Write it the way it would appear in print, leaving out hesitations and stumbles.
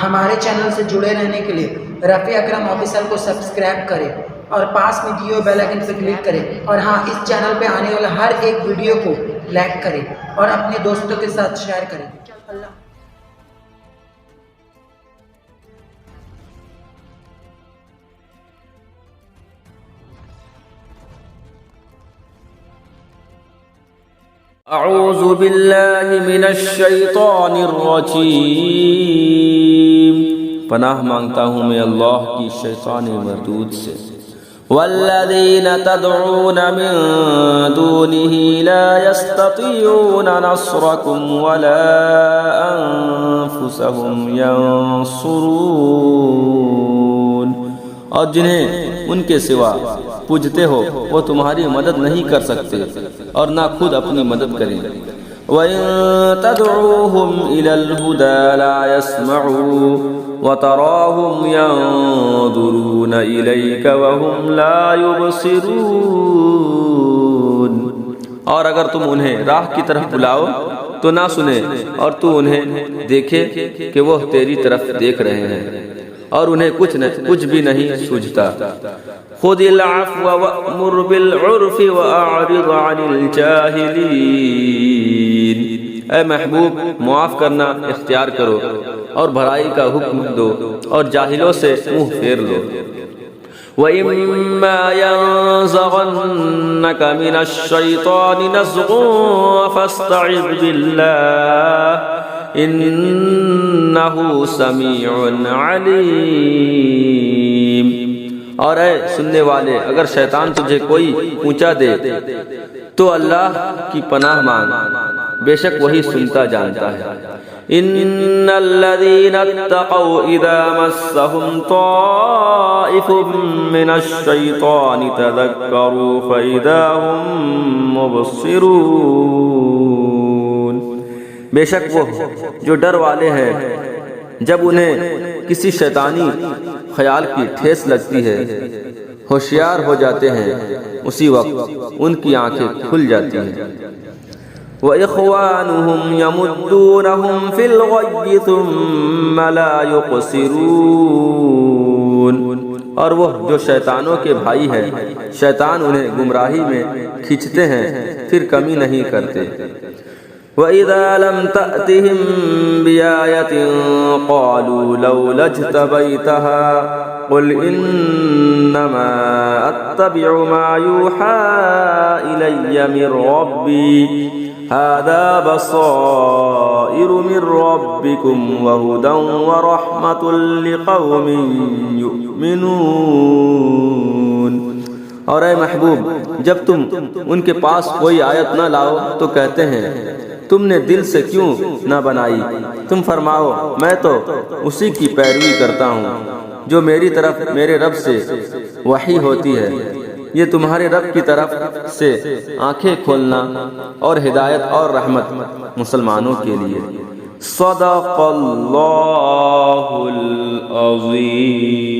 ہمارے چینل سے جڑے رہنے کے لیے رفیع اکرم آفیشل کو سبسکرائب کریں اور پاس میں دیے ہوئے بیل آئکن پہ کلک کریں، اور ہاں، اس چینل پہ آنے والا ہر ایک ویڈیو کو لائک کریں اور اپنے دوستوں کے ساتھ شیئر کریں۔ اللہ اعوذ باللہ من الشیطان الرجیم، پناہ مانگتا ہوں میں اللہ کی شیطان مردود سے۔ والذین تدعون من دونه لا يستطيعون نصركم ولا انفسهم ينصرون، اور جنہیں ان کے سوا پوجتے ہو وہ تمہاری مدد نہیں کر سکتے اور نہ خود اپنی مدد کریں۔ وَإِن تَدْعُوهُمْ إِلَى الْهُدَى لَا يَسْمَعُوا وَتَرَاهُمْ يَنظُرُونَ إِلَيْكَ وَهُمْ لَا يُبْصِرُونَ، اور اگر تم انہیں راہ کی طرف بلاؤ تو نہ سنیں، اور تو انہیں دیکھے کہ وہ تیری طرف دیکھ رہے ہیں اور انہیں کچھ بھی نہیں سوجھتا۔ خُذِ الْعَفْوَ وَأْمُرْ بِالْعُرْفِ وَأَعْرِضْ عَنِ الْجَاهِلِينَ، اے محبوب معاف کرنا اختیار کرو اور بھلائی کا حکم دو اور جاہلوں سے منہ پھیر لو۔ وَإِمَّا يَنزَغَنَّكَ مِنَ الشَّيْطَانِ نَزْغٌ فَاسْتَعِذْ بِاللَّهِ انہ سمیع علیم، اور اے سننے والے اگر شیطان تجھے کوئی اونچا دے تو اللہ کی پناہ مانگ، بے شک وہی سنتا جانتا ہے۔ ان الذین اتقوا اذا مسهم طائف من الشیطان تذکروا فاذا هم مبصرون، بے شک وہ جو ڈر والے ہیں جب انہیں کسی شیطانی خیال کی ٹھیس لگتی ہے ہوشیار ہو جاتے ہیں، اسی وقت ان کی آنکھیں کھل جاتی ہیں۔ وَإِخْوَانُهُمْ يَمُدُّونَهُمْ فِي الْغَيِّ ثُمَّ لَا يُقْصِرُونَ، اور وہ جو شیطانوں کے بھائی ہیں شیطان انہیں گمراہی میں کھینچتے ہیں پھر کمی نہیں کرتے۔ وَإِذَا لَمْ تَأْتِهِمْ بِآيَةٍ قَالُوا لَوْلَا اجْتَبَيْتَهَا قُلْ إِنَّمَا أَتَّبِعُ مَا يُوحَى إِلَيَّ مِنْ رَبِّي هَذَا بَصَائِرُ مِنْ رَبِّكُمْ وَهُدًى وَرَحْمَةٌ لِقَوْمٍ يُؤْمِنُونَ، اور اے محبوب جب تم ان کے پاس کوئی آیت نہ لاؤ تو کہتے ہیں تم نے دل سے کیوں نہ بنائی؟ تم فرماؤ میں تو اسی کی پیروی کرتا ہوں جو میری طرف میرے رب سے وحی ہوتی ہے۔ یہ تمہارے رب کی طرف سے آنکھیں کھولنا اور ہدایت اور رحمت مسلمانوں کے لیے۔ صدق اللہ العظیم۔